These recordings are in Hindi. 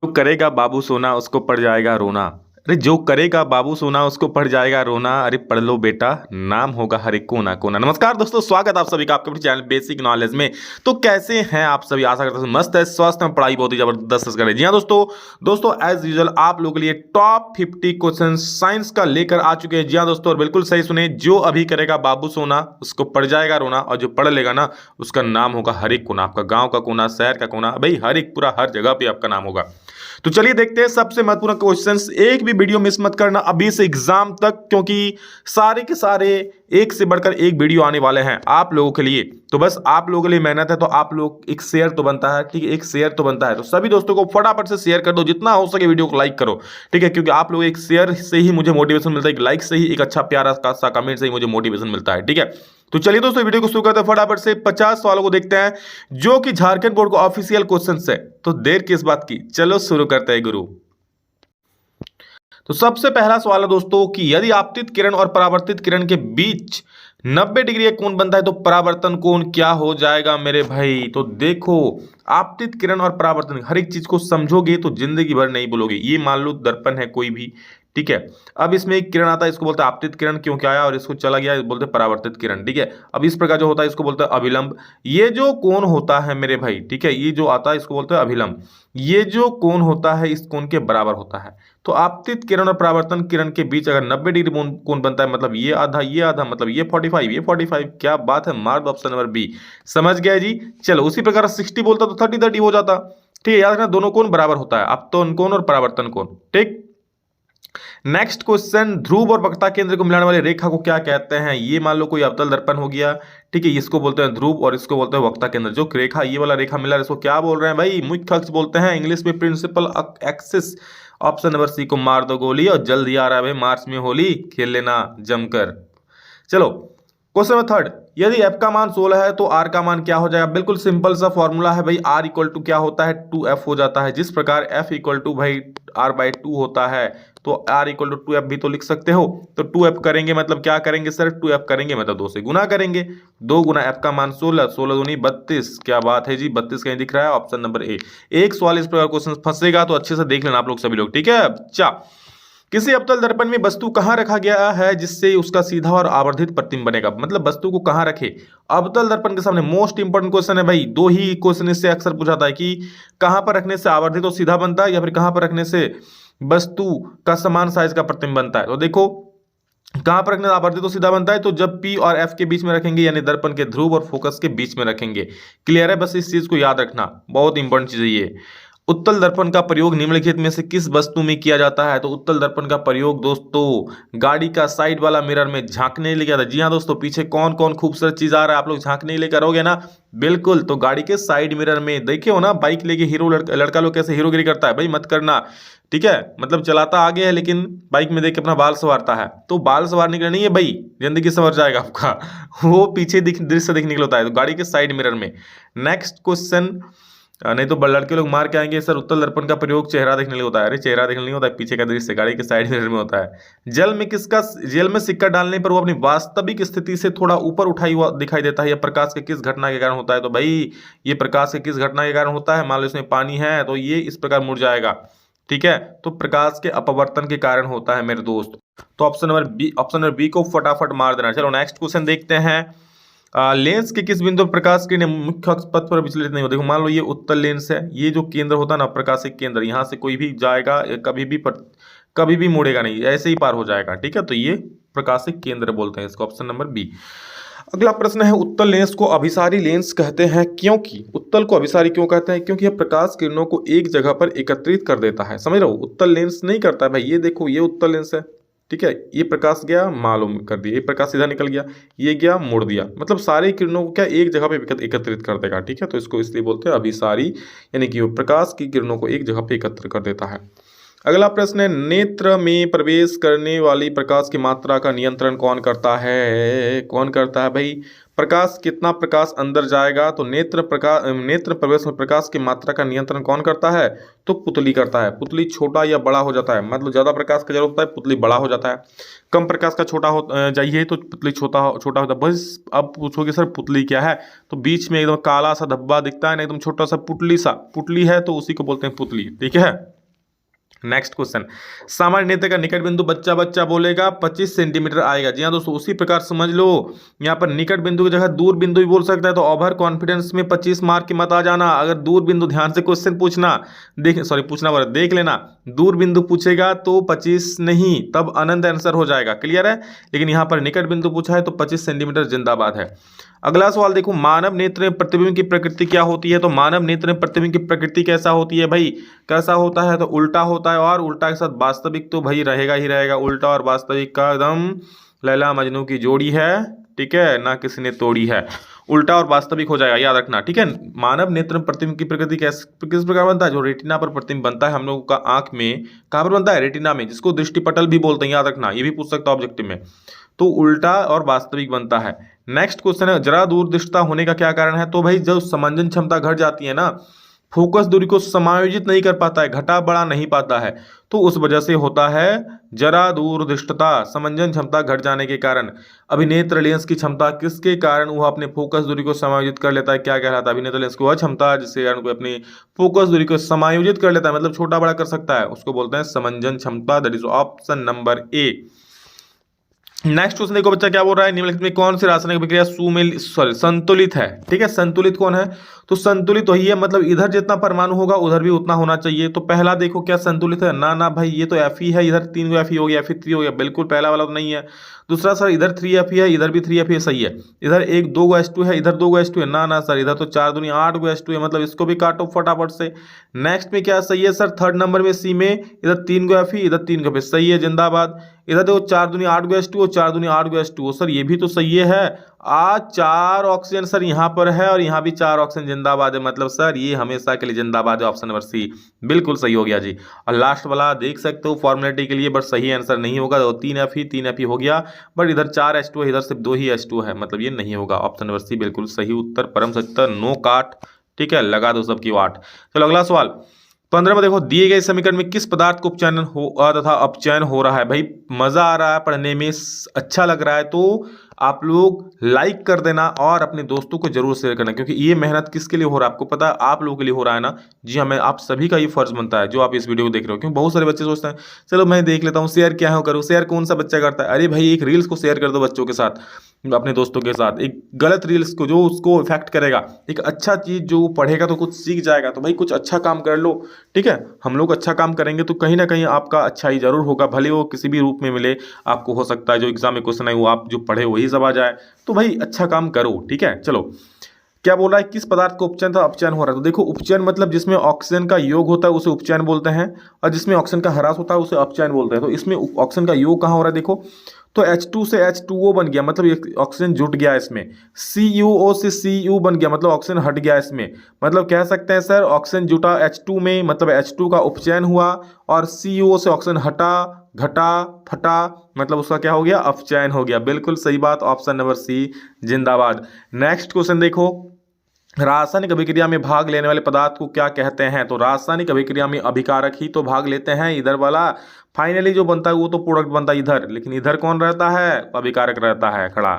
जो करेगा बाबू सोना उसको पड़ जाएगा रोना। अरे जो करेगा बाबू सोना उसको पड़ जाएगा रोना। अरे पढ़ लो बेटा, नाम होगा हर एक कोना कोना। नमस्कार दोस्तों, स्वागत आप सभी का आपके अपने चैनल बेसिक नॉलेज में। तो कैसे हैं आप सभी? आशा करता हूं मस्त है, स्वस्थ में, पढ़ाई बहुत ही जबरदस्त करें। जी हाँ दोस्तों एज यूजुअल आप लोगों के लिए टॉप 50 क्वेश्चन साइंस का लेकर आ चुके हैं। जी हाँ दोस्तों, और बिल्कुल सही सुने, जो अभी करेगा बाबू सोना उसको पड़ जाएगा रोना, और जो पढ़ लेगा ना उसका नाम होगा हर एक कोना। आपका गाँव का कोना, शहर का कोना, भाई हर एक पूरा हर जगह पे आपका नाम होगा। तो चलिए देखते हैं सबसे महत्वपूर्ण क्वेश्चंस। एक भी वीडियो मिस मत करना अभी से एग्जाम तक, क्योंकि सारे के सारे एक से बढ़कर एक वीडियो आने वाले हैं आप लोगों के लिए। तो बस आप लोगों के लिए मेहनत है, तो आप लोग एक शेयर तो बनता है, ठीक है, एक शेयर तो बनता है। तो सभी दोस्तों को फटाफट से शेयर कर दो, जितना हो सके वीडियो को लाइक करो, ठीक है, क्योंकि आप लोग एक शेयर से ही मुझे मोटिवेशन मिलता है, एक लाइक से ही, एक अच्छा प्यारा सा कमेंट से ही मुझे मोटिवेशन मिलता है, ठीक है। तो चलिए दोस्तों वीडियो को शुरू करते हैं फटाफट से। 50 सवालों को देखते हैं जो कि झारखंड बोर्ड का ऑफिशियल क्वेश्चन है। तो देर किस बात की, चलो शुरू करते हैं गुरु। तो सबसे पहला सवाल है दोस्तों कि यदि आपतित किरण और परावर्तित किरण के बीच 90 डिग्री का कोण बनता है तो परावर्तन कोण क्या हो जाएगा मेरे भाई? तो देखो, आपतित किरण और परावर्तन, हर एक चीज को समझोगे तो जिंदगी भर नहीं बोलोगे। ये मान लो दर्पण है कोई भी, ठीक है। अब इसमें एक किरण आता है, इसको बोलते हैं आपतित किरण, क्योंकि आया और इसको चला गया, बोलते हैं परावर्तित किरण, ठीक है। अब इस प्रकार जो होता है इसको बोलते हैं अभिलंब। ये जो कोण होता है मेरे भाई, ठीक है, ये जो आता है इसको बोलते हैं अभिलंब। ये जो कोण होता है इस कोण के बराबर होता है। तो आपतित किरण और परावर्तन किरण के बीच अगर 90 डिग्री कोण बनता है, मतलब ये आधा मतलब ये 45, ये 45। क्या बात है, मार्क ऑप्शन नंबर बी। समझ गया जी। चलो उसी प्रकार 60 बोलता तो 30-30 हो जाता, ठीक है। याद रखना दोनों कोण बराबर होता है, आपतन कोण और परावर्तन कोण, ठीक। नेक्स्ट क्वेश्चन, ध्रुव और वक्रता केंद्र को मिलाने वाली रेखा को क्या कहते हैं? ये मान लो कोई अवतल दर्पण हो गया, ठीक है, इसको बोलते हैं ध्रुव और इसको बोलते हैं वक्रता केंद्र। जो रेखा, ये वाला रेखा मिला, इसको क्या बोल रहे हैं भाई? मुख्य अक्ष बोलते हैं, इंग्लिश में principal axis. Option number C को मार दो गोली, और जल्द ही आ रहा है भाई मार्च में होली, खेल लेना जमकर। चलो क्वेश्चन नंबर थर्ड, यदि f का मान 16 है तो r का मान क्या हो जाएगा? बिल्कुल सिंपल सा फॉर्मूला है भाई, r इक्वल टू क्या होता है, 2f हो जाता है। जिस प्रकार f इक्वल टू भाई r/2 होता है, तो r इक्वल टू 2f भी तो लिख सकते हो। तो 2f करेंगे मतलब क्या करेंगे सर? 2f करेंगे मतलब 2 से गुना करेंगे। 2 गुना f का मान 16, 16 दूनी 32। क्या बात है जी, 32 कहीं दिख रहा है? Option number A. एक सवाल इस प्रकार क्वेश्चन फंसेगा तो अच्छे से देख लेना आप लोग सभी लोग, ठीक है। अच्छा, किसी अवतल दर्पण में वस्तु कहां रखा गया है जिससे उसका सीधा और आवर्धित प्रतिबिंब बनेगा? मतलब वस्तु को कहां रखे अवतल दर्पण के सामने? मोस्ट इंपोर्टेंट क्वेश्चन है भाई। दो ही क्वेश्चन इससे अक्सर पूछा जाता है कि कहां पर रखने से आवर्धित और सीधा बनता है, या फिर कहां पर रखने से वस्तु का समान साइज का प्रतिबिंब बनता है। तो देखो, कहां पर रखने से आवर्धित और सीधा बनता है, तो जब P और F के बीच में रखेंगे, यानी दर्पण के ध्रुव और फोकस के बीच में रखेंगे। क्लियर है? बस इस चीज को याद रखना, बहुत इंपॉर्टेंट चीज है ये। उत्तल दर्पण का प्रयोग निम्नलिखित में से किस वस्तु में किया जाता है? तो उत्तल दर्पण का प्रयोग दोस्तों गाड़ी का साइड वाला मिरर में झांकने के लिए किया था। जी हाँ दोस्तों, पीछे कौन कौन खूबसूरत चीज आ रहा है, आप लोग झांकने के लिए करोगे ना? बिल्कुल, तो गाड़ी के साइड मिरर में देखे हो ना, बाइक लेके हीरो लड़का लोग कैसे हीरोगिरी करता है भाई, मत करना, ठीक है। मतलब चलाता आगे है लेकिन बाइक में देख के अपना बाल संवारता है। तो बाल संवारने के लिए नहीं है भाई, जिंदगी संवर जाएगा आपका। वो पीछे दृश्य देखने के लिए होता है, तो गाड़ी के साइड मिरर में। नेक्स्ट क्वेश्चन, नहीं तो लड़के लोग मार के आएंगे सर, उत्तल दर्पण का प्रयोग चेहरा देखने के लिए होता है। अरे चेहरा देखने नहीं होता है, पीछे का दृश्य गाड़ी के साइड मिरर में होता है। जेल में सिक्का डालने पर वो अपनी वास्तविक स्थिति से थोड़ा ऊपर उठाई हुआ दिखाई देता है, यह प्रकाश के किस घटना के कारण होता है? तो भाई ये प्रकाश के किस घटना के कारण होता है? मान लो इसमें पानी है तो ये इस प्रकार मुड़ जाएगा, ठीक है। तो प्रकाश के अपवर्तन के कारण होता है मेरे दोस्त। तो ऑप्शन नंबर बी को फटाफट मार देना। चलो नेक्स्ट क्वेश्चन देखते हैं। लेंस के किस बिंदु पर प्रकाश किरणें मुख्य अक्ष पथ पर विचलित नहीं होती? देखो मान लो ये उत्तल लेंस है, ये जो केंद्र होता है ना, प्रकाशिक केंद्र, यहाँ से कोई भी जाएगा कभी भी मुड़ेगा नहीं, ऐसे ही पार हो जाएगा, ठीक है। तो ये प्रकाशिक केंद्र बोलते हैं इसको, ऑप्शन नंबर बी। अगला प्रश्न है, उत्तल लेंस को अभिसारी लेंस कहते हैं क्योंकि? उत्तल को अभिसारी क्यों कहते हैं? क्योंकि यह प्रकाश किरणों को एक जगह पर एकत्रित कर देता है। समझ रहे हो? उत्तल लेंस नहीं करता है भाई, ये देखो ये उत्तल लेंस है, ठीक है, ये प्रकाश गया मालूम कर दिया, ये प्रकाश सीधा निकल गया, ये गया मोड़ दिया, मतलब सारे किरणों को क्या एक जगह पे एकत्रित कर देगा, ठीक है। तो इसको इसलिए बोलते हैं अभिसारी, यानी कि वो प्रकाश की किरणों को एक जगह पे एकत्र कर देता है। अगला प्रश्न है, नेत्र में प्रवेश करने वाली प्रकाश की मात्रा का नियंत्रण कौन करता है? कौन करता है भाई? प्रकाश, कितना प्रकाश अंदर जाएगा, तो नेत्र प्रवेश में प्रकाश की मात्रा का नियंत्रण कौन करता है? तो पुतली करता है। पुतली छोटा या बड़ा हो जाता है, मतलब ज़्यादा प्रकाश का जरूरत होता है, पुतली बड़ा हो जाता है। कम प्रकाश का छोटा हो चाहिए तो पुतली छोटा होता है। बस अब पूछोगे सर पुतली क्या है, तो बीच में एकदम काला सा धब्बा दिखता है ना, एकदम छोटा सा पुतली है, तो उसी को बोलते हैं पुतली। ठीक है। नेक्स्ट क्वेश्चन, सामान्य नेत्र का निकट बिंदु बच्चा बच्चा बोलेगा 25 सेंटीमीटर आएगा। जी हाँ दोस्तों, उसी प्रकार समझ लो, यहाँ पर निकट बिंदु की जगह दूर बिंदु भी बोल सकता है, तो ओवर कॉन्फिडेंस में 25 मार्क की मत आ जाना। अगर दूर बिंदु, ध्यान से क्वेश्चन पूछना, देख लेना, दूर बिंदु पूछेगा तो 25 नहीं, तब अनंत आंसर हो जाएगा। क्लियर है? लेकिन यहाँ पर निकट बिंदु पूछा है तो 25 सेंटीमीटर जिंदाबाद है। अगला सवाल देखो, मानव नेत्र में प्रतिबिंब की प्रकृति क्या होती है? तो मानव नेत्र में प्रतिबिंब की प्रकृति कैसा होती है भाई? कैसा होता है? तो उल्टा होता है, और उल्टा के साथ वास्तविक तो भाई रहेगा ही रहेगा। उल्टा और वास्तविक का एकदम लैला मजनू की जोड़ी है। ठीक है, ना किसी ने तोड़ी है। उल्टा और वास्तविक हो जाएगा, याद रखना। ठीक है। मानव नेत्र में प्रतिबिंब की प्रकृति किस प्रकार बनता है? जो रेटिना पर प्रतिबिंब बनता है हम लोगों का आंख में, कहाँ पर बनता है? रेटिना में, जिसको दृष्टिपटल भी बोलते हैं, याद रखना। ये भी पूछ सकता है ऑब्जेक्टिव में। तो उल्टा और वास्तविक बनता है। नेक्स्ट क्वेश्चन है, जरा दूरदृष्टता होने का क्या कारण है? तो भाई जब समंजन क्षमता घट जाती है ना, फोकस दूरी को समायोजित नहीं कर पाता है, घटा बढ़ा नहीं पाता है, तो उस वजह से होता है जरा दूरदृष्टता, समंजन क्षमता घट जाने के कारण। अभिनेत्र लेंस की क्षमता किसके कारण वह अपने फोकस दूरी को समायोजित कर लेता है? क्या कहलाता है? अभिनेत्र लेंस की वह क्षमता जिसके कारण कोई अपनी फोकस दूरी को समायोजित कर लेता है, मतलब छोटा बड़ा कर सकता है, उसको बोलते हैं समंजन क्षमता। That is option number A. Next question देखो बच्चा, क्या बोल रहा है? निम्नलिखित में कौन सी रासायनिक अभिक्रिया संतुलित है? ठीक है, संतुलित कौन है? तो संतुलित वही है, मतलब इधर जितना परमाणु होगा उधर भी उतना होना चाहिए। तो पहला देखो क्या संतुलित है? ना ना भाई, ये तो एफ ही है, इधर 3 एफ ही हो गया, फिर 3 हो गया, बिल्कुल पहला वाला तो नहीं है। दूसरा सर, इधर 3 एफ ही है, इधर भी 3 एफ ही, सही है। इधर 2 गो H2 है, इधर 2 गो H2 है, ना ना सर, इधर तो 4 दूनी 8 गो H2 है, मतलब इसको भी काटो फटाफट से। नेक्स्ट में क्या सही है सर? थर्ड नंबर में सी में, इधर 3 गो एफ ही, इधर 3 गो F, सही है, जिंदाबाद। इधर देखो 4 दूनी 8 गो H2 और 4 दूनी 8 गो H2, सर ये भी तो सही है। आज 4 ऑक्सीजन सर यहाँ पर है और यहाँ भी 4 ऑक्सीजन, जिंदाबाद है, मतलब सर ये हमेशा के लिए जिंदाबाद है। ऑप्शन नंबर सी बिल्कुल सही हो गया जी। और लास्ट वाला देख सकते हो फॉर्मेलिटी के लिए, बट सही आंसर नहीं होगा। तो 3 एफ ही हो गया, बट इधर 4 H2 है, इधर सिर्फ 2 ही H2 है, मतलब ये नहीं होगा। ऑप्शन नंबर सी बिल्कुल सही उत्तर, परम सत्य, नो काट। ठीक है, लगा दो सबकी वाट। चलो अगला सवाल 15 में देखो, दिए गए समीकरण में किस पदार्थ को उपचयन हो तथा अपचयन हो रहा है? भाई मजा आ रहा है पढ़ने में, अच्छा लग रहा है तो आप लोग लाइक कर देना और अपने दोस्तों को जरूर शेयर करना, क्योंकि ये मेहनत किसके लिए हो रहा है आपको पता है? आप लोगों के लिए हो रहा है ना। जी हाँ, मैं आप सभी का ये फर्ज बनता है जो आप इस वीडियो को देख रहे हो, क्योंकि बहुत सारे बच्चे सोचते हैं चलो मैं देख लेता हूँ, शेयर क्या हो करूँ। शेयर कौन सा बच्चा करता है? अरे भाई एक रील्स को शेयर कर दो बच्चों के साथ, अपने दोस्तों के साथ। एक गलत रील्स को जो उसको इफेक्ट करेगा, एक अच्छा चीज जो पढ़ेगा तो कुछ सीख जाएगा, तो भाई कुछ अच्छा काम कर लो। ठीक है, हम लोग अच्छा काम करेंगे तो कहीं ना कहीं आपका अच्छा ही जरूर होगा, भले वो किसी भी रूप में मिले आपको। हो सकता है जो एग्जाम में क्वेश्चन है वो आप जो पढ़े वही सब आ जाए, तो भाई अच्छा काम करो। ठीक है, चलो क्या बोल रहा है? किस पदार्थ को उपचयन था अपचयन हो रहा है? तो देखो उपचयन मतलब जिसमें ऑक्सीजन का योग होता है उसे उपचयन बोलते हैं, और जिसमें ऑक्सीजन का ह्रास होता है उसे अपचयन बोलते हैं। तो इसमें ऑक्सीजन का योग कहाँ हो रहा है? देखो तो H2 से H2O बन गया, मतलब ऑक्सीजन जुट गया इसमें। CuO से Cu बन गया, मतलब ऑक्सीजन हट गया इसमें। मतलब कह सकते हैं सर ऑक्सीजन जुटा H2 में, मतलब H2 का उपचयन हुआ, और CuO से ऑक्सीजन हटा, घटा, फटा, मतलब उसका क्या हो गया? अपचयन हो गया। बिल्कुल सही बात, ऑप्शन नंबर सी जिंदाबाद। नेक्स्ट क्वेश्चन देखो, रासायनिक अभिक्रिया में भाग लेने वाले पदार्थ को क्या कहते हैं? तो रासायनिक अभिक्रिया में अभिकारक ही तो भाग लेते हैं, इधर वाला फाइनली जो बनता है वो तो प्रोडक्ट बनता है इधर, लेकिन इधर कौन रहता है? अभिकारक रहता है खड़ा।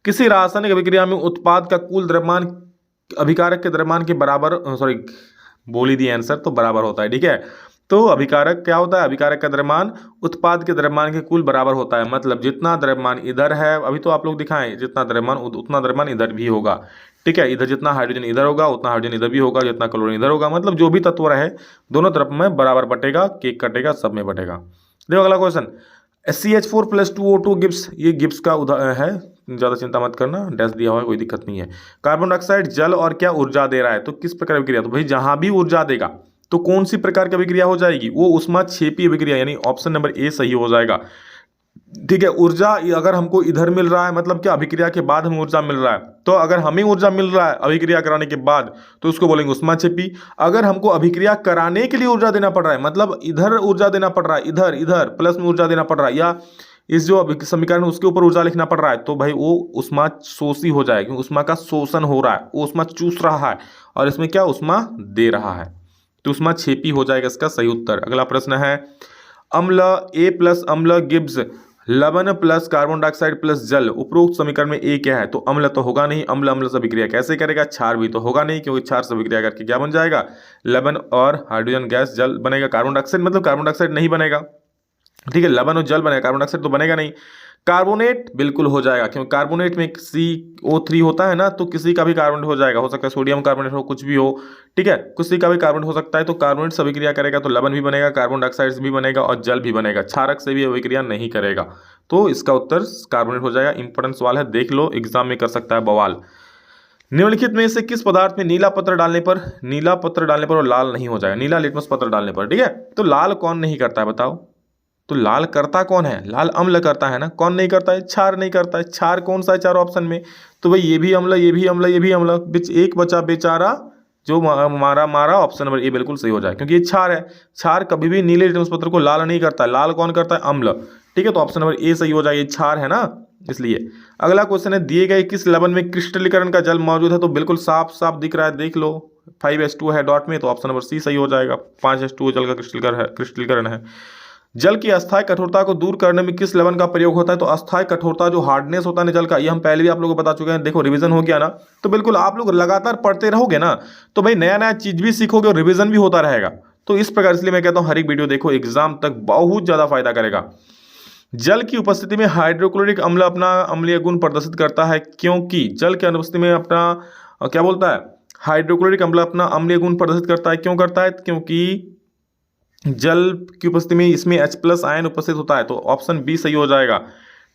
किसी रासायनिक अभिक्रिया में उत्पाद का कुल द्रव्यमान अभिकारक के द्रव्यमान के बराबर, सॉरी बोल ही दिया आंसर, तो बराबर होता है। ठीक है, तो अभिकारक क्या होता है? अभिकारक का द्रव्यमान उत्पाद के द्रव्यमान के कुल बराबर होता है, मतलब जितना द्रव्यमान इधर है, अभी तो आप लोग दिखाएं, जितना द्रव्यमान उतना द्रव्यमान इधर भी होगा। ठीक है, इधर जितना हाइड्रोजन इधर होगा उतना हाइड्रोजन इधर भी होगा, जितना क्लोरीन इधर होगा, मतलब जो भी तत्व रहे दोनों तरफ में बराबर बटेगा, केक कटेगा, सब में बटेगा। देखो अगला क्वेश्चन, CH4+2O2 गिब्स, ये गिब्स का उदाहरण है, ज़्यादा चिंता मत करना, डैश दिया हुआ है, कोई दिक्कत नहीं है। कार्बन डाइऑक्साइड जल और क्या ऊर्जा दे रहा है? तो किस प्रकार की अभिक्रिया? तो भाई जहां भी ऊर्जा देगा तो कौन सी प्रकार की अभिक्रिया हो जाएगी? वो उष्माक्षेपी अभिक्रिया, यानी ऑप्शन नंबर ए सही हो जाएगा। ठीक है, ऊर्जा अगर हमको इधर मिल रहा है, मतलब क्या अभिक्रिया के बाद हमें ऊर्जा मिल रहा है, तो अगर हमें ऊर्जा मिल रहा है अभिक्रिया कराने के बाद तो उसको बोलेंगे ऊष्माक्षेपी। अगर हमको अभिक्रिया कराने के लिए ऊर्जा देना पड़ रहा है, मतलब इधर ऊर्जा देना पड़ रहा है, इधर इधर प्लस में ऊर्जा देना पड़ रहा है, या इस जो समीकरण उसके ऊपर ऊर्जा लिखना पड़ रहा है, तो भाई वो ऊष्मा शोषी हो जाएगा, क्योंकि ऊष्मा का शोषण हो रहा है, वो ऊष्मा चूस रहा है और इसमें क्या ऊष्मा दे रहा है, तो ऊष्माक्षेपी हो जाएगा इसका सही उत्तर। अगला प्रश्न है, अम्ल ए प्लस अम्ल गिब्स लवण प्लस कार्बन डाइऑक्साइड प्लस जल, उपरोक्त समीकरण में ए क्या है? तो अम्ल तो होगा नहीं, अम्ल अम्ल से अभिक्रिया कैसे करेगा? क्षार भी तो होगा नहीं, क्योंकि क्षार से अभिक्रिया करके क्या बन जाएगा? लवण और हाइड्रोजन गैस जल बनेगा। कार्बन डाइऑक्साइड मतलब कार्बन डाइऑक्साइड नहीं बनेगा, ठीक है, लवण और जल बनेगा, कार्बन डाइऑक्साइड तो बनेगा नहीं। कार्बोनेट बिल्कुल हो जाएगा, क्योंकि कार्बोनेट में CO3 होता है ना, तो किसी का भी कार्बोनेट हो जाएगा, हो सकता है सोडियम कार्बोनेट हो, कुछ भी हो, ठीक है, किसी का भी कार्बोनेट हो सकता है, तो कार्बोनेट से अभिक्रिया करेगा तो लवण भी बनेगा, कार्बन डाइऑक्साइड से भी बनेगा और जल भी बनेगा, क्षारक से भी अभिक्रिया नहीं करेगा, तो इसका उत्तर कार्बोनेट हो जाएगा। इंपॉर्टेंट सवाल है, देख लो, एग्जाम में कर सकता है बवाल। निम्नलिखित में से किस पदार्थ में नीला पत्र डालने पर वो लाल नहीं हो जाएगा? नीला लिटमस पत्र डालने पर, ठीक है, तो लाल कौन नहीं करता है बताओ? तो लाल करता कौन है? लाल अम्ल करता है ना, कौन नहीं करता है? क्षार नहीं करता है। क्षार कौन सा है चारों ऑप्शन में? तो भाई ये भी अम्ल, ये भी अम्ल, ये भी अम्ल, बीच एक बचा बेचारा जो मारा ऑप्शन नंबर ए बिल्कुल सही हो जाए, क्योंकि ये क्षार है। क्षार कभी भी नीले लिटमस पत्र को लाल नहीं करता है, लाल कौन करता है? अम्ल, ठीक है, तो ऑप्शन नंबर ए सही हो जाए, ये क्षार है ना, इसलिए। अगला क्वेश्चन है, दिए गए किस लवण में क्रिस्टलीकरण का जल मौजूद है? तो बिल्कुल साफ साफ दिख रहा है, देख लो, 5H2 है डॉट में, तो ऑप्शन नंबर सी सही हो जाएगा। 5H2 जल का क्रिस्टलीकरण है। जल की अस्थायी कठोरता को दूर करने में किस लवण का प्रयोग होता है? तो अस्थायी कठोरता, जो हार्डनेस होता है ना जल का, ये हम पहले भी आप लोगों को बता चुके हैं, देखो रिवीजन हो गया ना, तो बिल्कुल आप लोग लगातार पढ़ते रहोगे ना, तो भाई नया नया चीज भी सीखोगे और रिवीजन भी होता रहेगा, तो इस प्रकार, इसलिए मैं कहता हूं हर एक वीडियो देखो, एग्जाम तक बहुत ज्यादा फायदा करेगा। जल की उपस्थिति में हाइड्रोक्लोरिक अम्ल अपना अम्लीय गुण प्रदर्शित करता है, क्योंकि जल की अनुपस्थिति में अपना क्या बोलता है, हाइड्रोक्लोरिक अम्ल अपना अम्लीय गुण प्रदर्शित करता है। क्यों करता है? क्योंकि जल की उपस्थिति में इसमें H+ आयन उपस्थित होता है, तो ऑप्शन बी सही हो जाएगा।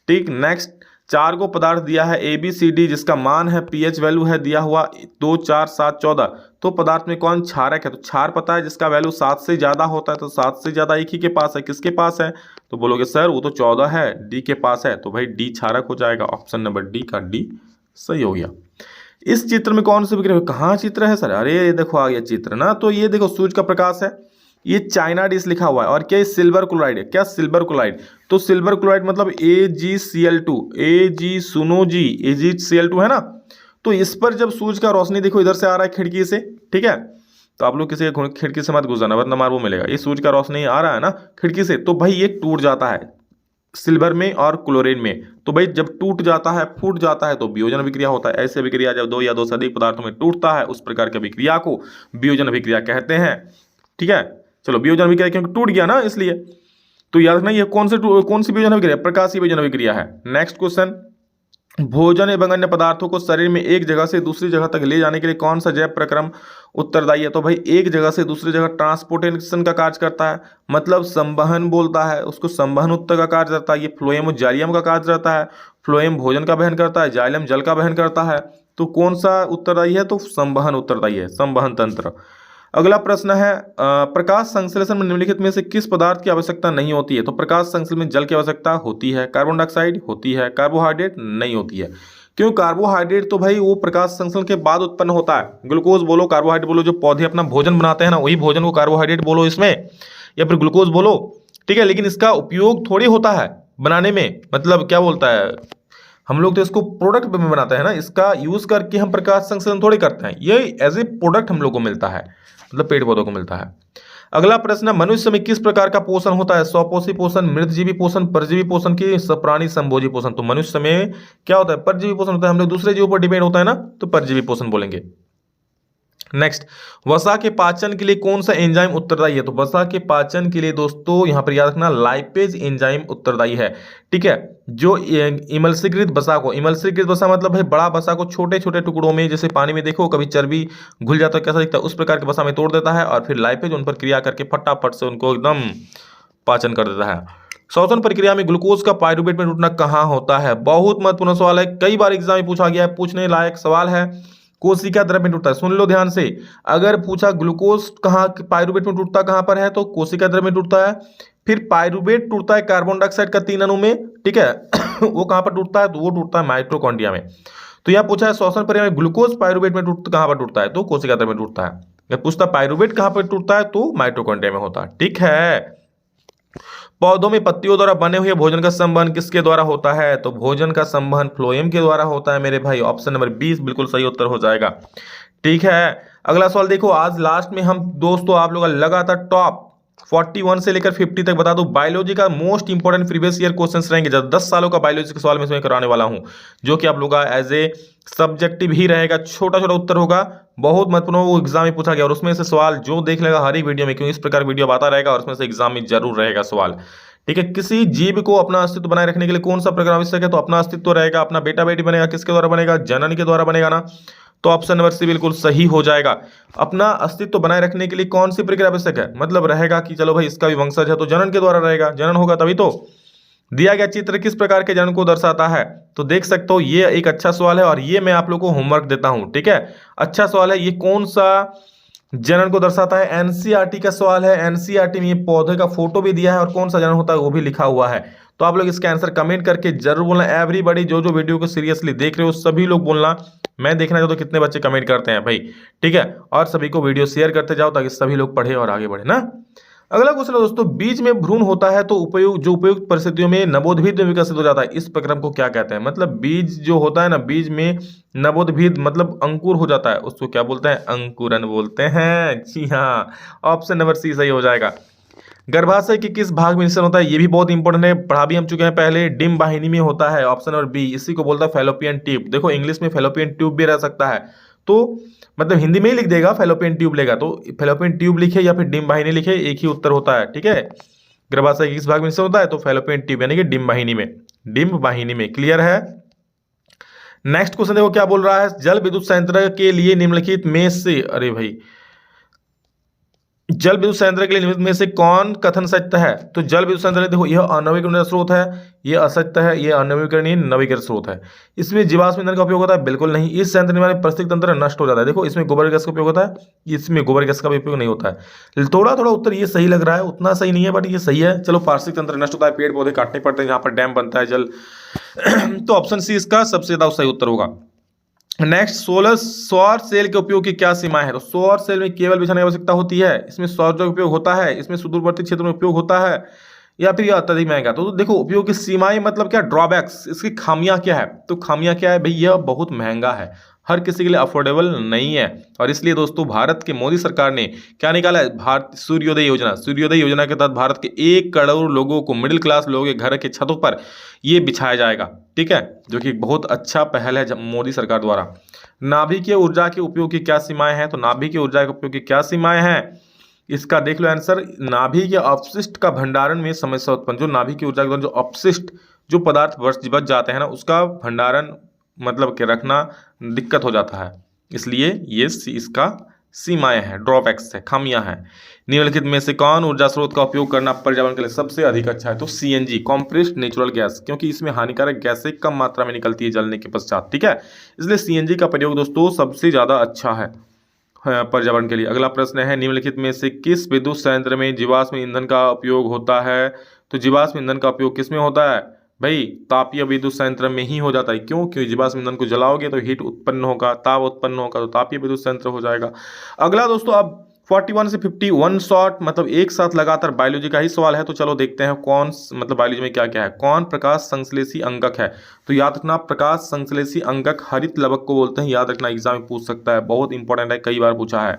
ठीक, नेक्स्ट, 4 को पदार्थ दिया है ABCD, जिसका मान है pH वैल्यू है दिया हुआ 2, 4, 7, 14, तो पदार्थ में कौन क्षारक है? तो क्षार पता है, जिसका वैल्यू 7 से ज्यादा होता है, तो 7 से ज्यादा एक ही के पास है, किसके पास है? तो बोलोगे सर वो तो 14 है, डी के पास है, तो भाई डी क्षारक हो जाएगा, ऑप्शन नंबर डी का डी सही हो गया। इस चित्र में कौन से विग्रह, कहाँ चित्र है सर? अरे ये देखो आ गया चित्र ना, तो ये देखो सूर्य का प्रकाश है, ये चाइना डिश लिखा हुआ है, और क्या सिल्वर क्लोराइड है? क्या सिल्वर क्लोराइड? तो सिल्वर क्लोराइड मतलब AgCl2, Ag सुनो जी, AgCl2 है ना, तो इस पर जब सूरज का रोशनी देखो इधर से आ रहा है खिड़की से, ठीक है, तो आप लोग किसी खिड़की से मत गुजरना वरना मार वो मिलेगा, ये सूरज का रोशनी आ रहा है ना खिड़की से, तो भाई ये टूट जाता है सिल्वर में और क्लोरीन में, तो भाई जब टूट जाता है, फूट जाता है, तो वियोजन अभिक्रिया होता है। ऐसे अभिक्रिया जब 2 या 2 से अधिक पदार्थों में टूटता है, उस प्रकार की अभिक्रिया को वियोजन अभिक्रिया कहते हैं, ठीक है। चलो, वियोजन अभिक्रिया क्योंकि टूट गया ना, इसलिए तो याद रखना ये कौन सी वियोजन अभिक्रिया? प्रकाशीय वियोजन अभिक्रिया है। नेक्स्ट क्वेश्चन, भोजन एवं अन्य पदार्थों को शरीर में एक जगह से दूसरी जगह तक ले जाने के लिए कौन सा जैव प्रक्रम उत्तरदायी है? तो भाई एक जगह से दूसरी जगह ट्रांसपोर्टेशन का कार्य करता है, मतलब संवहन बोलता है उसको, संवहन उत्तर का कार्य करता है। ये फ्लोएम और जाइलम का कार्य रहता है, फ्लोएम भोजन का वहन करता है, जाइलम जल का वहन करता है, तो कौन सा उत्तरदायी है? तो संवहन उत्तरदायी है, संवहन तंत्र। अगला प्रश्न है, प्रकाश संश्लेषण में निम्नलिखित में से किस पदार्थ की आवश्यकता नहीं होती है? तो प्रकाश संश्लेषण में जल की आवश्यकता होती है, कार्बन डाइऑक्साइड होती है, कार्बोहाइड्रेट नहीं होती है। क्यों? कार्बोहाइड्रेट तो भाई वो प्रकाश संश्लेषण के बाद उत्पन्न होता है, ग्लूकोज बोलो, कार्बोहाइड्रेट बोलो, जो पौधे अपना भोजन बनाते हैं ना, वही भोजन को कार्बोहाइड्रेट बोलो इसमें, या फिर ग्लूकोज बोलो, ठीक है, लेकिन इसका उपयोग थोड़ी होता है बनाने में, मतलब क्या बोलता है, हम लोग तो इसको प्रोडक्ट में बनाते हैं ना, इसका यूज करके हम प्रकाश संश्लेषण थोड़ी करते हैं, ये एज ए प्रोडक्ट हम लोग को मिलता है, मतलब पेड़ पौधों को मिलता है। अगला प्रश्न, मनुष्य में किस प्रकार का पोषण होता है? स्वपोषी पोषण, मृतजीवी पोषण, परजीवी पोषण की प्राणी संभोजी पोषण। तो मनुष्य में क्या होता है? परजीवी पोषण होता है, हम लोग दूसरे जीवों पर डिपेंड होता है ना, तो परजीवी पोषण बोलेंगे। नेक्स्ट, वसा के पाचन के लिए कौन सा एंजाइम उत्तरदायी है? तो वसा के पाचन के लिए दोस्तों यहां पर याद रखना लाइपेज एंजाइम उत्तरदायी है, ठीक है, जो इमल्सीकृत वसा को, इमल्सीकृत वसा मतलब है बड़ा वसा को छोटे छोटे टुकड़ों में, जैसे पानी में देखो कभी चर्बी घुल जाता है कैसा दिखता है, उस प्रकार के वसा में तोड़ देता है, और फिर लाइपेज उन पर क्रिया करके फटाफट से उनको एकदम पाचन कर देता है। श्वसन प्रक्रिया में ग्लूकोज का पाइरूवेट में टूटना कहाँ होता है? बहुत महत्वपूर्ण सवाल है, कई बार एग्जाम में पूछा गया है, पूछने लायक सवाल है। कोशिका द्रव्य में टूटता है, सुन लो ध्यान से, अगर पूछा ग्लूकोज कहाँ पाइरूवेट में टूटता कहाँ पर है, तो कोशिका द्रव्य में टूटता है, फिर पायरुवेट टूटता है कार्बन डाइऑक्साइड का 3 अणु में, ठीक है। वो कहाँ पर टूटता है, तो वो टूटता है माइटोकॉन्ड्रिया में। तो यह पूछा है श्वसन प्रक्रिया में ग्लूकोज पायरुवेट में कहाँ पर टूटता है, तो कोशिका तंत्र में टूटता है। यह पूछता पायरुवेट कहाँ पर टूटता है, तो माइटोकॉन्ड्रिया में होता है, ठीक है। पौधों में पत्तियों द्वारा बने हुए भोजन का संवहन किसके द्वारा होता है, तो भोजन का संवहन फ्लोएम के द्वारा होता है मेरे भाई। ऑप्शन नंबर 20 बिल्कुल सही उत्तर हो जाएगा, ठीक है। अगला सवाल देखो, आज लास्ट में हम दोस्तों आप लोग लगातार टॉप 41 से लेकर 50 तक बता दूं बायोलॉजी का most important previous year questions रहेंगे। जब 10 सालों का बायोलॉजी का सवाल मैं इसमें कराने वाला हूं, जो कि आप लोग का एज ए सब्जेक्टिव ही रहेगा, छोटा छोटा उत्तर होगा, बहुत महत्वपूर्ण वो एग्जाम में पूछा गया। और उसमें से सवाल जो देख लेगा हर एक वीडियो में, क्यों इस प्रकार वीडियो आता रहेगा और उसमें से एग्जाम में जरूर रहेगा सवाल, ठीक है। किसी जीव को अपना अस्तित्व बनाए रखने के लिए कौन सा प्रकार आवश्यक है, तो अपना अस्तित्व रहेगा, अपना बेटा बेटी बनेगा, किसके द्वारा बनेगा, जनन के द्वारा बनेगा ना। तो ऑप्शन नंबर सी बिल्कुल सही हो जाएगा। अपना अस्तित्व बनाए रखने के लिए कौन सी प्रक्रिया आवश्यक है, मतलब रहेगा कि चलो भाई इसका भी वंशज है तो जनन के द्वारा रहेगा, जनन होगा तभी तो। दिया गया चित्र किस प्रकार के जनन को दर्शाता है, तो देख सकते हो ये एक अच्छा सवाल है और ये मैं आप लोगों को होमवर्क देता हूं, ठीक है। अच्छा सवाल है, ये कौन सा जनन को दर्शाता है, एनसीईआरटी का सवाल है। एनसीईआरटी में ये पौधे का फोटो भी दिया है और कौन सा जनन होता है वो भी लिखा हुआ है। तो आप लोग इसका आंसर कमेंट करके जरूर बोलना। एवरीबॉडी जो जो वीडियो को सीरियसली देख रहे हो सभी लोग बोलना। मैं देखना चाहता हूं कितने बच्चे कमेंट करते हैं भाई, ठीक है। और सभी को वीडियो शेयर करते जाओ ताकि सभी लोग पढ़े और आगे बढ़े ना। अगला क्वेश्चन है दोस्तों, बीज में भ्रूण होता है तो उपयुक्त परिस्थितियों में नवोद्भिद में विकसित हो जाता है, इस प्रक्रम को क्या कहते हैं। मतलब बीज जो होता है ना, बीज में नवोद्भिद मतलब अंकुर हो जाता है, उसको क्या बोलते हैं, अंकुरन बोलते हैं। जी हाँ, ऑप्शन नंबर सी सही हो जाएगा। गर्भाशय के किस भाग में निषेचन होता है, ये भी बहुत इंपॉर्टेंट है, पढ़ा भी हम चुके हैं पहले। डिम्ब वाहिनी में होता है, ऑप्शन नंबर बी, इसी को बोलता है फैलोपियन ट्यूब। देखो इंग्लिश में फैलोपियन ट्यूब भी रह सकता है, तो मतलब हिंदी में ही लिख देगा फैलोपियन ट्यूब लेगा, तो फैलोपियन ट्यूब लिखे या फिर डिम्ब वाहिनी लिखे, एक ही उत्तर होता है, ठीक है। गर्भाशय के किस भाग में निषेचन होता है, तो फैलोपियन ट्यूब यानी कि डिम्ब वाहिनी में, डिम्ब वाहिनी में। क्लियर है। नेक्स्ट क्वेश्चन देखो क्या बोल रहा है, जल विद्युत संयंत्र के लिए निम्नलिखित में से, अरे भाई, जल विद्युत संयंत्र के लिए निम्नलिखित में से कौन कथन सत्य है, तो जल विद्युत संयंत्र देखो यह अनवीकरणीय स्रोत है, यह असत्य है, यह अनवीकरणीय नवीकरण स्रोत है। इसमें जीवाश्म ईंधन का उपयोग होता है, बिल्कुल नहीं। इस संयंत्र में पारिस्थितिक तंत्र नष्ट हो जाता है, देखो इसमें गोबर गैस का उपयोग होता है, इसमें गोबर गैस का भी उपयोग नहीं होता है। थोड़ा थोड़ा उत्तर ये सही लग रहा है, उतना सही नहीं है बट ये सही है। चलो, पारिस्थितिक तंत्र नष्ट होता है, पेड़ पौधे काटने पड़ते हैं, जहां पर डैम बनता है जल तो ऑप्शन सी इसका सबसे ज्यादा सही उत्तर होगा। नेक्स्ट, सौर सेल के उपयोग की क्या सीमाएं है, तो सौर सेल में केवल बिछाने की आवश्यकता होती है, इसमें सौर का उपयोग होता है, इसमें सुदूरवर्ती क्षेत्र में उपयोग होता है, या फिर यह अत्यधिक महंगा। तो देखो उपयोग की सीमाएं मतलब क्या, ड्रॉबैक्स, इसकी खामियां क्या है, तो खामियां क्या है भाई, यह बहुत महंगा है, हर किसी के लिए अफोर्डेबल नहीं है। और इसलिए दोस्तों भारत के मोदी सरकार ने क्या निकाला है, भारत सूर्योदय योजना। सूर्योदय योजना के तहत भारत के 1 करोड़ लोगों को, मिडिल क्लास लोगों के घर के छतों पर ये बिछाया जाएगा, ठीक है, जो कि बहुत अच्छा पहल है मोदी सरकार द्वारा। नाभिकीय ऊर्जा के उपयोग की क्या सीमाएं हैं, तो नाभिकीय ऊर्जा के उपयोग की क्या सीमाएं हैं, इसका देख लो आंसर। नाभिकीय अपशिष्ट का भंडारण में समस्या उत्पन्न, जो नाभिकीय ऊर्जा के दौरान जो अपशिष्ट जो पदार्थ बच जाते हैं ना, उसका भंडारण मतलब कि रखना दिक्कत हो जाता है, इसलिए ये इसका सीमाएं हैं, ड्रॉबैक्स है, खामियां हैं। निम्नलिखित में से कौन ऊर्जा स्रोत का उपयोग करना पर्यावरण के लिए सबसे अधिक अच्छा है, तो सीएनजी, कॉम्प्रेस्ड नेचुरल गैस, क्योंकि इसमें हानिकारक गैसें कम मात्रा में निकलती है जलने के पश्चात, ठीक है, इसलिए सीएनजी का प्रयोग दोस्तों सबसे ज्यादा अच्छा है पर्यावरण के लिए। अगला प्रश्न है, निम्नलिखित में से किस विद्युत संयंत्र में जीवाश्म ईंधन का उपयोग होता है, तो जीवाश्म ईंधन का उपयोग किसमें होता है भाई, तापीय विद्युत संयंत्र में ही हो जाता है। क्यों, क्योंकि जीवाश्म ईंधन को जलाओगे तो हीट उत्पन्न होगा, ताप उत्पन्न होगा, तो तापीय विद्युत संयंत्र हो जाएगा। अगला दोस्तों, अब 41 से 51 शॉर्ट मतलब एक साथ लगातार बायोलॉजी का ही सवाल है, तो चलो देखते हैं कौन मतलब बायोलॉजी में क्या क्या है। कौन प्रकाश संश्लेषी अंगक है, तो याद रखना प्रकाश संश्लेषी अंगक हरित लवक को बोलते हैं, याद रखना एग्जाम में पूछ सकता है, बहुत इंपॉर्टेंट है, कई बार पूछा है।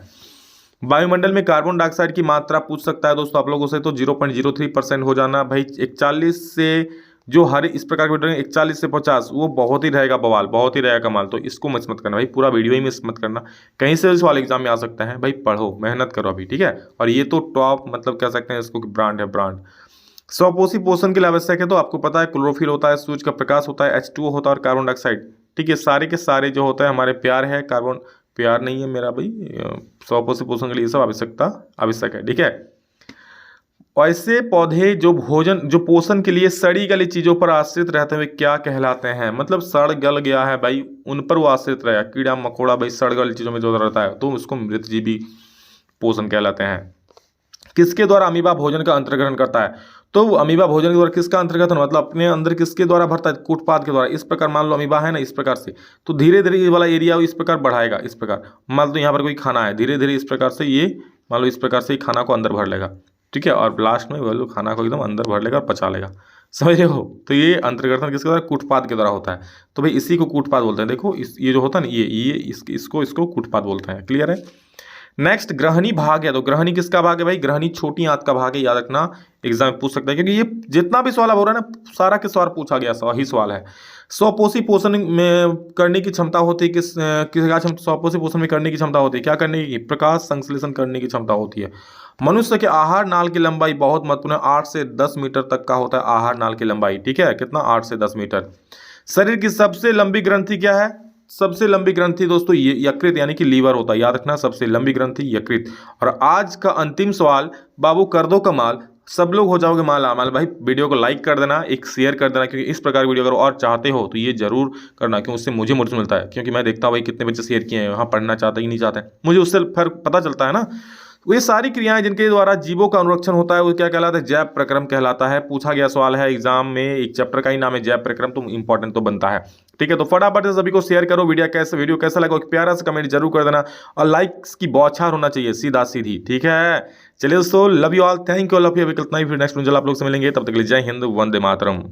वायुमंडल में कार्बन डाइऑक्साइड की मात्रा पूछ सकता है दोस्तों आप लोगों से, तो 0.03% हो जाना भाई। 41 से जो हर इस प्रकार के 41 से 50 वो बहुत ही रहेगा बवाल, बहुत ही रहेगा कमाल, तो इसको मिस मत करना भाई, पूरा वीडियो ही मिस मत करना, कहीं से सवाल एग्जाम में आ सकता है भाई, पढ़ो मेहनत करो अभी, ठीक है। और ये तो टॉप मतलब कह सकते हैं इसको कि ब्रांड है, ब्रांड। स्वपोषी पोषण के लिए आवश्यक है, तो आपको पता है क्लोरोफिल होता है, सूर्य का प्रकाश होता है, H2O होता है और कार्बन डाइऑक्साइड, ठीक है, सारे के सारे जो होता है हमारे प्यार है, कार्बन प्यार नहीं है मेरा भाई, स्वपोषी पोषण के लिए सब आवश्यक है, ठीक है। ऐसे पौधे जो पोषण के लिए सड़ी गली चीजों पर आश्रित रहते हुए क्या कहलाते हैं, मतलब सड़ गल गया है भाई उन पर वो आश्रित रहेगा, कीड़ा मकोड़ा भाई सड़ गल चीजों में जो रहता है तो उसको मृतजीवी पोषण कहलाते हैं। किसके द्वारा अमीबा भोजन का अंतर्ग्रहण करता है? तो अमीबा भोजन के द्वारा किसका अंतर्ग्रहण, मतलब अपने अंदर किसके द्वारा भरता है? कूटपाद के द्वारा। इस प्रकार मान लो अमीबा है ना, इस प्रकार से, तो धीरे धीरे ये वाला एरिया इस प्रकार बढ़ाएगा, इस प्रकार। मान लो यहाँ पर कोई खाना है, धीरे धीरे इस प्रकार से ये, मान लो इस प्रकार से खाना को अंदर भर लेगा, ठीक है, और लास्ट में वो खाना को एकदम अंदर भर लेगा और पचा लेगा, समझ रहे हो? तो ये अंतर्ग्रहण किसके द्वारा? कूटपाद के द्वारा होता है। तो भाई इसी को कूटपाद बोलते हैं। देखो ये जो होता है ना, ये इसको कूटपाद बोलते हैं। क्लियर है? नेक्स्ट ग्रहणी भाग है, तो ग्रहणी किसका भाग है भाई? ग्रहणी छोटी आंत का भाग है, याद रखना, एग्जाम में पूछ सकता है, क्योंकि ये जितना भी सवाल हो रहा है ना, सारा के सवाल पूछा गया, सही सवाल है। स्वपोषी पोषण में करने की क्षमता होती है स्वपोषी पोषण में करने की क्षमता होती है, क्या करने की? प्रकाश संश्लेषण करने की क्षमता होती है। मनुष्य के आहार नाल की लंबाई बहुत महत्वपूर्ण है, 8 से 10 मीटर तक का होता है आहार नाल की लंबाई, ठीक है, कितना? 8 से 10 मीटर। शरीर की सबसे लंबी ग्रंथि क्या है? सबसे लंबी ग्रंथि दोस्तों ये यकृत यानी कि लीवर होता है, याद रखना, सबसे लंबी ग्रंथि यकृत। और आज का अंतिम सवाल, बाबू कर दो कमाल, सब लोग हो जाओगे माला माल। भाई वीडियो को लाइक कर देना, एक शेयर कर देना, क्योंकि इस प्रकार वीडियो अगर और चाहते हो तो ये जरूर करना, क्योंकि उससे मुझे मोटिवेशन मिलता है, क्योंकि मैं देखता हूँ भाई कितने बच्चे शेयर किए हैं, वहाँ पढ़ना चाहते ही नहीं चाहते, मुझे उससे फर्क पता चलता है ना। ये सारी क्रियाएं जिनके द्वारा जीवों का अनुरक्षण होता है वो क्या कहलाता है? जैव प्रक्रम कहलाता है। पूछा गया सवाल है एग्जाम में, एक चैप्टर का ही नाम है जैव प्रक्रम, तो इंपॉर्टेंट तो बनता है, ठीक है। तो फटाफट से सभी को शेयर करो, वीडियो कैसा लगा एक प्यारा सा कमेंट जरूर कर देना, और लाइक्स की बौछार होना चाहिए, सीधा सीधी, ठीक है। चलिए दोस्तों, love you all, thank you all of you. अभी कितना ही फिर नेक्स्ट आप लोग से मिलेंगे, तब तक के लिए जय हिंद, वंदे मातरम।